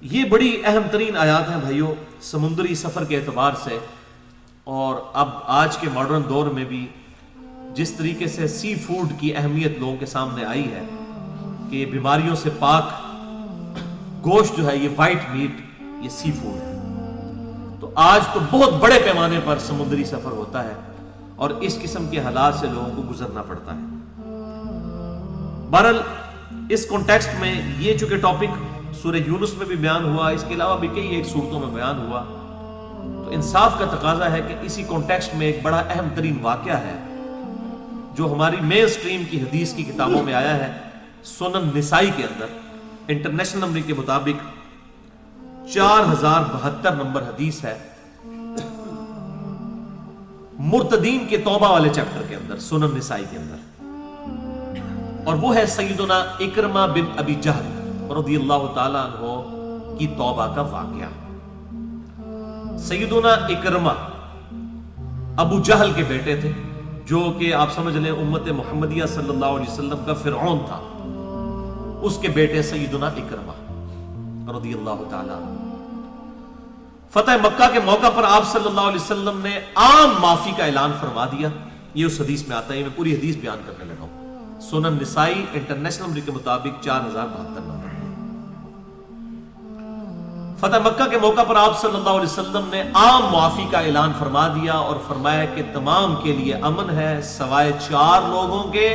یہ بڑی اہم ترین آیات ہیں بھائیوں سمندری سفر کے اعتبار سے، اور اب آج کے ماڈرن دور میں بھی جس طریقے سے سی فوڈ کی اہمیت لوگوں کے سامنے آئی ہے کہ بیماریوں سے پاک گوشت جو ہے یہ وائٹ میٹ، یہ سی فوڈ ہے، تو آج تو بہت بڑے پیمانے پر سمندری سفر ہوتا ہے اور اس قسم کے حالات سے لوگوں کو گزرنا پڑتا ہے۔ بہرحال اس کانٹیکسٹ میں یہ چونکہ ٹاپک سورہ یونس میں بھی بیان ہوا، اس کے علاوہ بھی کئی ایک صورتوں میں بیان ہوا، تو انصاف کا تقاضا ہے کہ اسی کانٹیکسٹ میں ایک بڑا اہم ترین واقعہ ہے جو ہماری مین سٹریم کی حدیث کی کتابوں میں آیا ہے، سنن نسائی کے اندر انٹرنیشنل نمبر کے مطابق 4072 نمبر حدیث ہے، مرتدین کے توبہ والے چیپٹر کے اندر، سنن نسائی کے اندر، اور وہ ہے سیدنا اکرمہ بن ابی جہل رضی اللہ تعالیٰ عنہ کی توبہ کا واقعہ۔ سیدنا اکرمہ ابو جہل کے بیٹے تھے، جو کہ آپ سمجھ لیں امت محمدیہ صلی اللہ علیہ وسلم کا فرعون تھا، اس کے بیٹے سیدنا اکرمہ رضی اللہ تعالیٰ عنہ۔ فتح مکہ کے موقع پر آپ صلی اللہ علیہ وسلم نے عام معافی کا اعلان فرما دیا، یہ اس حدیث میں آتا ہے، میں پوری حدیث بیان کرنے لگا ہوں، سنن نسائی انٹرنیشنل نمبر کے مطابق 4072 نمبر۔ فتح مکہ کے موقع پر آپ صلی اللہ علیہ وسلم نے عام معافی کا اعلان فرما دیا اور فرمایا کہ تمام کے لیے امن ہے سوائے 4 لوگوں کے،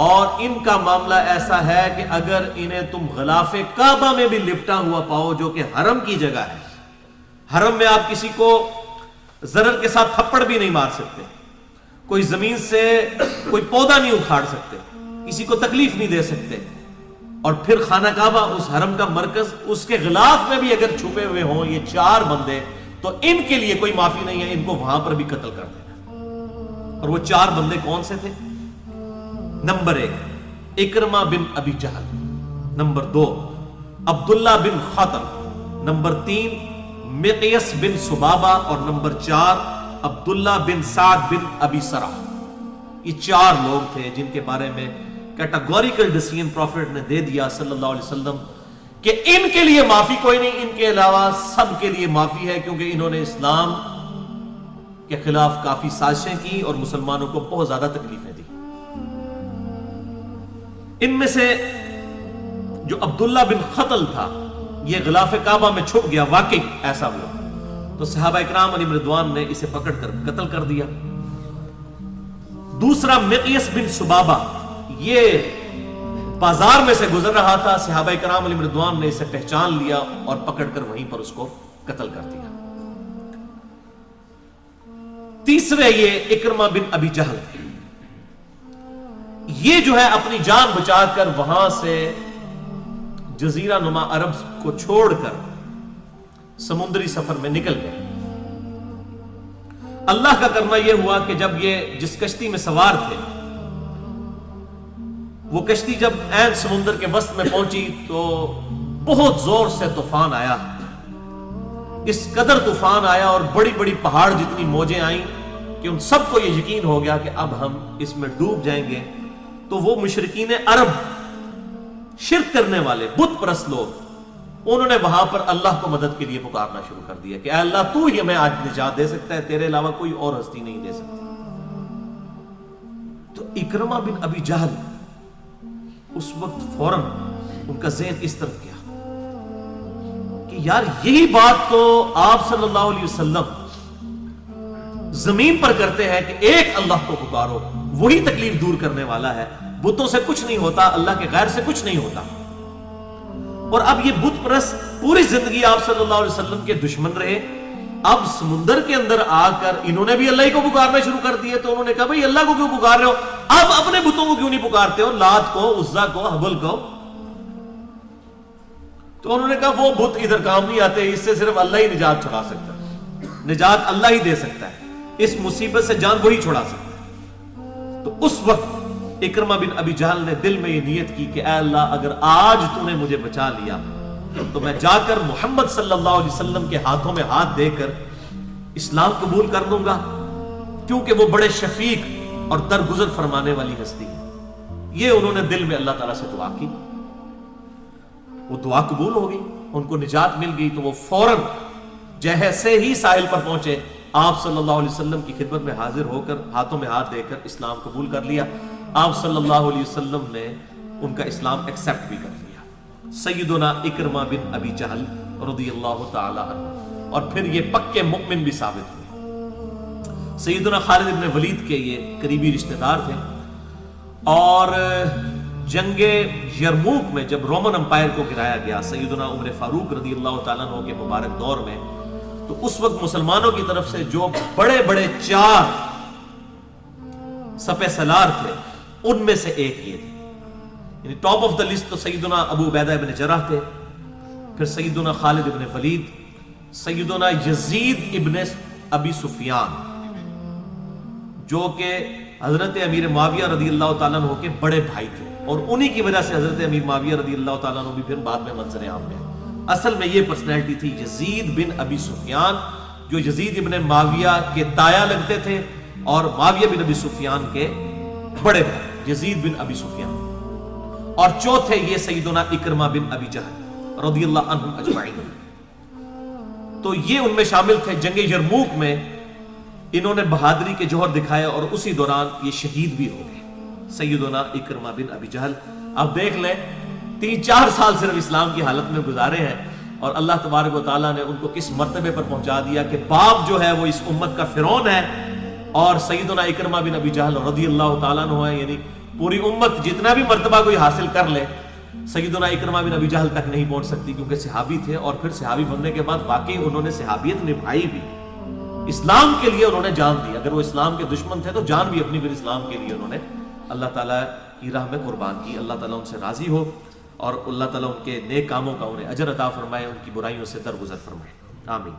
اور ان کا معاملہ ایسا ہے کہ اگر انہیں تم غلاف کعبہ میں بھی لپٹا ہوا پاؤ، جو کہ حرم کی جگہ ہے، حرم میں آپ کسی کو ضرر کے ساتھ تھپڑ بھی نہیں مار سکتے، کوئی زمین سے کوئی پودا نہیں اکھاڑ سکتے، کسی کو تکلیف نہیں دے سکتے، اور پھر خانہ کعبہ اس حرم کا مرکز، اس کے غلاف میں بھی اگر چھپے ہوئے ہوں یہ 4 بندے، تو ان کے لیے کوئی معافی نہیں ہے، ان کو وہاں پر بھی قتل کر دینا۔ اور وہ 4 بندے کون سے تھے؟ نمبر 1 اکرمہ بن ابی جہل، نمبر 2 عبداللہ بن خطل، نمبر 3 مقیس بن سبابہ، اور نمبر 4 عبداللہ بن سعد بن ابی سرح۔ یہ 4 لوگ تھے جن کے بارے میں کیٹاگوریکل ڈیسیژن پروفیٹ نے دے دیا صلی اللہ علیہ وسلم کہ ان کے لیے معافی کوئی نہیں، ان کے علاوہ سب کے لیے معافی ہے، کیونکہ انہوں نے اسلام کے خلاف کافی سازشیں کی اور مسلمانوں کو بہت زیادہ تکلیفیں دی۔ ان میں سے جو عبداللہ بن خطل تھا یہ غلاف کعبہ میں چھپ گیا، واقعی ایسا ہوا، تو صحابہ اکرام علیہم رضوان نے اسے پکڑ کر قتل کر دیا۔ دوسرا مقیس بن سبابہ، یہ بازار میں سے گزر رہا تھا، صحابہ کرام علیہم رضوان نے اسے پہچان لیا اور پکڑ کر وہیں پر اس کو قتل کر دیا۔ تیسرے یہ اکرمہ بن ابی جہل تھے، یہ جو ہے اپنی جان بچا کر وہاں سے جزیرہ نما عرب کو چھوڑ کر سمندری سفر میں نکل گئے۔ اللہ کا کرنا یہ ہوا کہ جب یہ جس کشتی میں سوار تھے، وہ کشتی جب عین سمندر کے وسط میں پہنچی تو بہت زور سے طوفان آیا، اس قدر طوفان آیا اور بڑی بڑی پہاڑ جتنی موجیں آئیں کہ ان سب کو یہ یقین ہو گیا کہ اب ہم اس میں ڈوب جائیں گے۔ تو وہ مشرکین عرب، شرک کرنے والے بت پرست لوگ، انہوں نے وہاں پر اللہ کو مدد کے لیے پکارنا شروع کر دیا کہ اے اللہ تو ہی ہمیں آج نجات دے سکتا ہے، تیرے علاوہ کوئی اور ہستی نہیں دے سکتی۔ تو اکرمہ بن ابی جہل اس وقت فوراً ان کا ذہن اس طرف گیا کہ یار یہی بات تو آپ صلی اللہ علیہ وسلم زمین پر کرتے ہیں کہ ایک اللہ کو پکارو، وہی تکلیف دور کرنے والا ہے، بتوں سے کچھ نہیں ہوتا، اللہ کے غیر سے کچھ نہیں ہوتا۔ اور اب یہ بت پرست پوری زندگی آپ صلی اللہ علیہ وسلم کے دشمن رہے، اب سمندر کے اندر آ کر انہوں نے بھی اللہ ہی کو پکارنا شروع کر دیے، تو انہوں نے کہا بھئی اللہ کو کیوں پکار رہے ہو، اب اپنے بتوں کو کیوں نہیں پکارتے ہو، لات کو، عزا کو، حبل کو؟ تو انہوں نے کہا وہ بت ادھر کام نہیں آتے، اس سے صرف اللہ ہی نجات چھڑا سکتا ہے، نجات اللہ ہی دے سکتا ہے، اس مصیبت سے جان وہی چھڑا سکتا ہے۔ تو اس وقت اکرمہ بن ابی جہل نے دل میں یہ نیت کی کہ اے اللہ اگر آج تو نے مجھے بچا لیا تو میں جا کر محمد صلی اللہ علیہ وسلم کے ہاتھوں میں ہاتھ دے کر اسلام قبول کر لوں گا، کیونکہ وہ بڑے شفیق اور درگزر فرمانے والی ہستی ہے۔ یہ انہوں نے دل میں اللہ تعالیٰ سے دعا کی، وہ دعا قبول ہو گئی۔ ان کو نجات مل گئی تو وہ فوراً جیسے ہی ساحل پر پہنچے آپ صلی اللہ علیہ وسلم کی خدمت میں حاضر ہو کر ہاتھوں میں ہاتھ دے کر اسلام قبول کر لیا. آپ صلی اللہ علیہ وسلم نے ان کا اسلام ایکسیپٹ بھی کر لیا. سیدنا اکرمہ بن ابی جہل رضی اللہ تعالی عنہ، اور پھر یہ پکے مؤمن بھی ثابت ہوئے. سیدنا خالد بن ولید کے یہ قریبی رشتہ دار تھے، اور جنگ یرموک میں جب رومن امپائر کو گرایا گیا سیدنا عمر فاروق رضی اللہ تعالیٰ عنہ کے مبارک دور میں، تو اس وقت مسلمانوں کی طرف سے جو بڑے بڑے 4 سپہ سالار تھے ان میں سے ایک یہ تھے. یعنی ٹاپ آف دا لسٹ تو سیدنا ابو عبیدہ ابن جرح تھے، پھر سیدنا خالد ابن ولید، سیدنا یزید ابن ابی سفیان جو کہ حضرت امیر معاویہ رضی اللہ تعالیٰ عنہ کے بڑے بھائی تھے، اور انہی کی وجہ سے حضرت امیر معاویہ رضی اللہ تعالیٰ عنہ بھی پھر بعد میں منظر عام میں. اصل میں یہ پرسنالٹی تھی یزید بن ابی سفیان، جو یزید ابن معاویہ کے تایا لگتے تھے اور معاویہ بن ابی سفیان کے بڑے بھائی یزید بن ابی سفیان. اور چوتھے یہ سیدنا اکرمہ بن ابی جہل رضی اللہ عنہم اجمعین. تو یہ ان میں شامل تھے. جنگ یرموک میں انہوں نے بہادری کے جوہر دکھائے اور اسی دوران یہ شہید بھی ہو گئے سیدنا اکرمہ بن ابی جہل. اب دیکھ لیں 3-4 سال صرف اسلام کی حالت میں گزارے ہیں اور اللہ تبارک و تعالیٰ نے ان کو کس مرتبے پر پہنچا دیا کہ باپ جو ہے وہ اس امت کا فرعون ہے، اور سیدنا اکرمہ بن ابی جہل رضی اللہ تعالیٰ عنہ ہے. یعنی پوری امت جتنا بھی مرتبہ کوئی حاصل کر لے سیدنا اکرمہ بن ابی جہل تک نہیں پہنچ سکتی، کیونکہ صحابی تھے، اور پھر صحابی بننے کے بعد واقعی انہوں نے صحابیت نبھائی بھی. اسلام کے لیے انہوں نے جان دی. اگر وہ اسلام کے دشمن تھے تو جان بھی اپنی پھر اسلام کے لیے انہوں نے اللہ تعالیٰ کی راہ میں قربان کی. اللہ تعالیٰ ان سے راضی ہو اور اللہ تعالیٰ ان کے نیک کاموں کا انہیں اجر عطا فرمائے، ان کی برائیوں سے درگزر فرمائے. آمین.